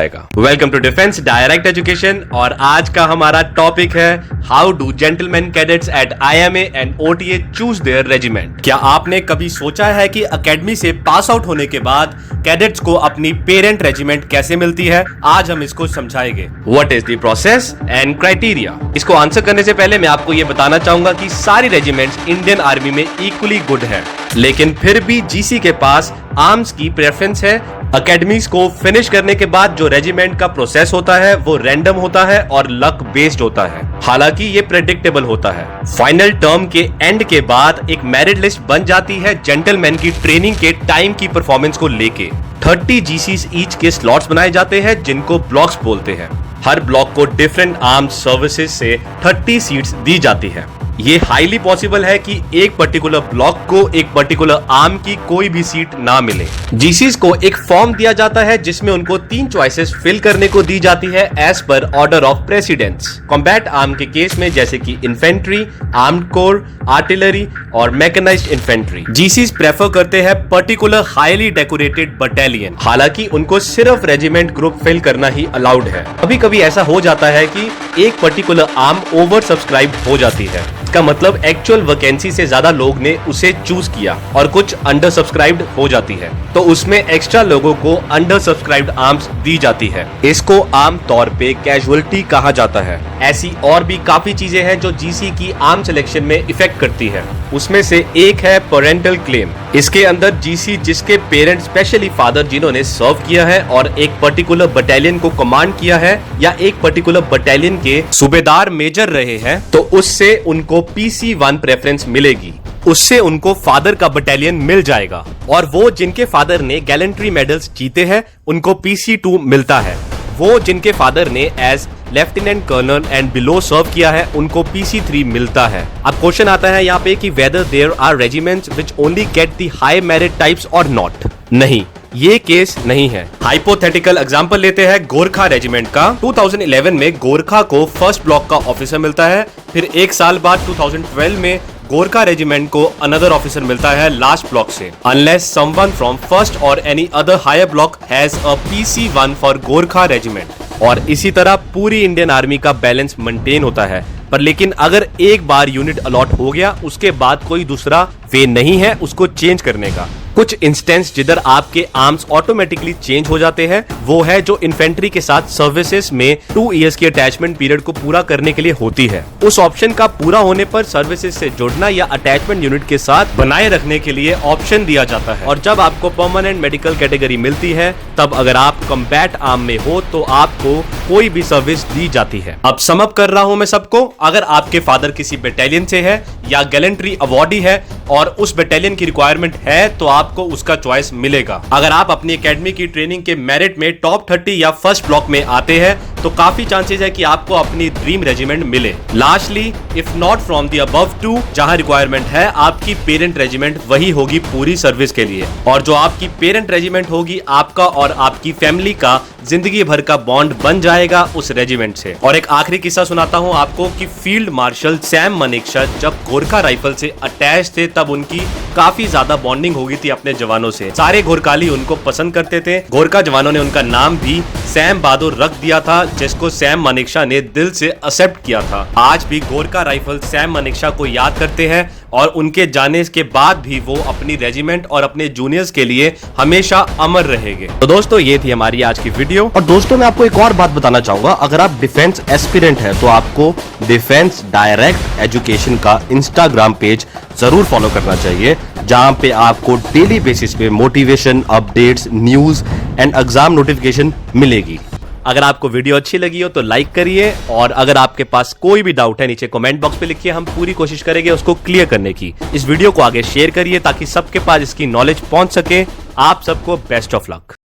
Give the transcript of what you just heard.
Welcome to defence direct education और आज का हमारा टॉपिक है how do gentleman cadets at IMA and OTA choose their regiment. क्या आपने कभी सोचा है कि एकेडमी से पास आउट होने के बाद कैडेट्स को अपनी पेरेंट रेजिमेंट कैसे मिलती है? आज हम इसको समझाएंगे। What is the process and criteria. इसको आंसर करने से पहले मैं आपको ये बताना चाहूंगा कि सारी रेजिमेंट्स इंडियन आर्मी में इक्वली गुड है, लेकिन फिर भी जीसी के पास आर्म्स की प्रेफरेंस है। एकेडमीज को फिनिश करने के बाद जो रेजिमेंट का प्रोसेस होता है वो रैंडम होता है और लक बेस्ड होता है, हालांकि ये प्रेडिक्टेबल होता है। फाइनल टर्म के एंड के बाद एक मेरिट लिस्ट बन जाती है जेंटलमैन की ट्रेनिंग के टाइम की परफॉर्मेंस को लेके। 30 जीसीस ईच के स्लॉट्स बनाए जाते हैं जिनको ब्लॉक्स बोलते हैं। हर ब्लॉक को डिफरेंट आर्म्ड सर्विसेज से 30 सीट्स दी जाती है। ये हाईली पॉसिबल है कि एक पर्टिकुलर ब्लॉक को एक पर्टिकुलर आर्म की कोई भी सीट ना मिले। जीसीस को एक फॉर्म दिया जाता है जिसमें उनको 3 चॉइसेस फिल करने को दी जाती है as per order of precedence. Combat arm के केस में जैसे कि इन्फेंट्री, आर्म्ड कोर, आर्टिलरी और मैकेनाइज्ड इन्फेंट्री। जीसीस प्रेफर करते हैं पर्टिकुलर हाईली डेकोरेटेड बटालियन, हालांकि उनको सिर्फ रेजिमेंट ग्रुप फिल करना ही अलाउड है। कभी कभी ऐसा हो जाता है कि एक पर्टिकुलर आर्म ओवर सब्सक्राइब हो जाती है, इसका मतलब एक्चुअल वैकेंसी से ज्यादा लोग ने उसे चूज किया और कुछ अंडर सब्सक्राइब्ड हो जाती है, तो उसमें एक्स्ट्रा लोगों को अंडर सब्सक्राइब्ड आर्म्स दी जाती है। इसको आम तौर पे कैजुअलिटी कहा जाता है। ऐसी और भी काफी चीजें हैं जो जीसी की आर्म सिलेक्शन में इफेक्ट करती है। उसमें से एक है पेरेंटल क्लेम। इसके अंदर जीसी जिसके पेरेंट्स स्पेशली फादर जिन्होंने सर्व किया है और एक पर्टिकुलर बटालियन को कमांड किया है या एक पर्टिकुलर बटालियन के सूबेदार मेजर रहे हैं, तो उससे उनको PC1 प्रेफरेंस मिलेगी। उससे उनको फादर का बटालियन मिल जाएगा और वो जिनके फादर ने गैलेंट्री मेडल्स जीते हैं उनको PC2 मिलता है। वो जिनके फादर ने as lieutenant colonel and below serve किया है उनको PC3 मिलता है। अब क्वेश्चन आता है यहाँ पे कि whether there are regiments which only get the high merit types और नॉट। नहीं, ये केस नहीं है। हाइपोथेटिकल एग्जांपल लेते हैं गोरखा रेजिमेंट का। 2011 में गोरखा को फर्स्ट ब्लॉक का ऑफिसर मिलता है, फिर एक साल बाद 2012 में गोरखा रेजिमेंट को अनदर ऑफिसर मिलता है लास्ट ब्लॉक से, अनलेस समवन फ्रॉम फर्स्ट और any other higher block has a PC1 for Gorkha regiment. और इसी तरह पूरी इंडियन आर्मी का बैलेंस मेंटेन होता है। पर लेकिन अगर एक बार यूनिट अलॉट हो गया उसके बाद कोई दूसरा वे नहीं है उसको चेंज करने का। कुछ इंस्टेंस जिधर आपके आर्म्स ऑटोमेटिकली चेंज हो जाते हैं वो है जो इन्फेंट्री के साथ सर्विसेज में 2 इयर्स की अटैचमेंट पीरियड को पूरा करने के लिए होती है। उस ऑप्शन का पूरा होने पर सर्विसेज से जुड़ना या अटैचमेंट यूनिट के साथ बनाए रखने के लिए ऑप्शन दिया जाता है। और जब आपको परमानेंट मेडिकल कैटेगरी मिलती है तब अगर आप कॉम्बैट आर्म में हो तो आपको कोई भी सर्विस दी जाती है। अब सम अप कर रहा हूं मैं सबको। अगर आपके फादर किसी बटालियन से है या गैलेंट्री अवॉर्डी है और उस बटालियन की रिक्वायरमेंट है तो आपको उसका चॉइस मिलेगा। अगर आप अपनी एकेडमी की ट्रेनिंग के मेरिट में टॉप 30 या फर्स्ट ब्लॉक में आते हैं तो काफी चांसेस है कि आपको अपनी ड्रीम रेजिमेंट मिले। Lastly, if not from the above 2 जहां रिक्वायरमेंट है, आपकी पेरेंट रेजिमेंट वही होगी पूरी सर्विस के लिए। और जो आपकी पेरेंट रेजिमेंट होगी आपका और आपकी फैमिली का जिंदगी भर का बॉन्ड बन जाएगा उस रेजिमेंट से। और एक आखिरी किस्सा सुनाता हूं आपको कि फील्ड मार्शल सैम मनेकशा जब गोरखा राइफल से अटैच थे तब उनकी काफी ज्यादा बॉन्डिंग हो गई थी अपने जवानों से। सारे गोरखाली उनको पसंद करते थे। गोरखा जवानों ने उनका नाम भी सैम बहादुर रख दिया था जिसको सैम मनेकशा ने दिल से एक्सेप्ट किया था। आज भी गोरखा राइफल सैम मनेकशा को याद करते हैं और उनके जाने के बाद भी वो अपनी रेजिमेंट और अपने जूनियर्स के लिए हमेशा अमर रहेंगे। तो दोस्तों ये थी हमारी आज की वीडियो। और दोस्तों मैं आपको एक और बात बताना चाहूंगा, अगर आप डिफेंस एस्पिरेंट है तो आपको डिफेंस डायरेक्ट एजुकेशन का इंस्टाग्राम पेज जरूर फॉलो करना चाहिए, जहां पे आपको डेली बेसिस पे motivation, updates, news and exam notification मिलेगी। अगर आपको वीडियो अच्छी लगी हो तो लाइक करिए और अगर आपके पास कोई भी डाउट है नीचे कमेंट बॉक्स पे लिखिए, हम पूरी कोशिश करेंगे उसको क्लियर करने की। इस वीडियो को आगे शेयर करिए ताकि सबके पास इसकी नॉलेज पहुंच सके। आप सबको बेस्ट ऑफ लक।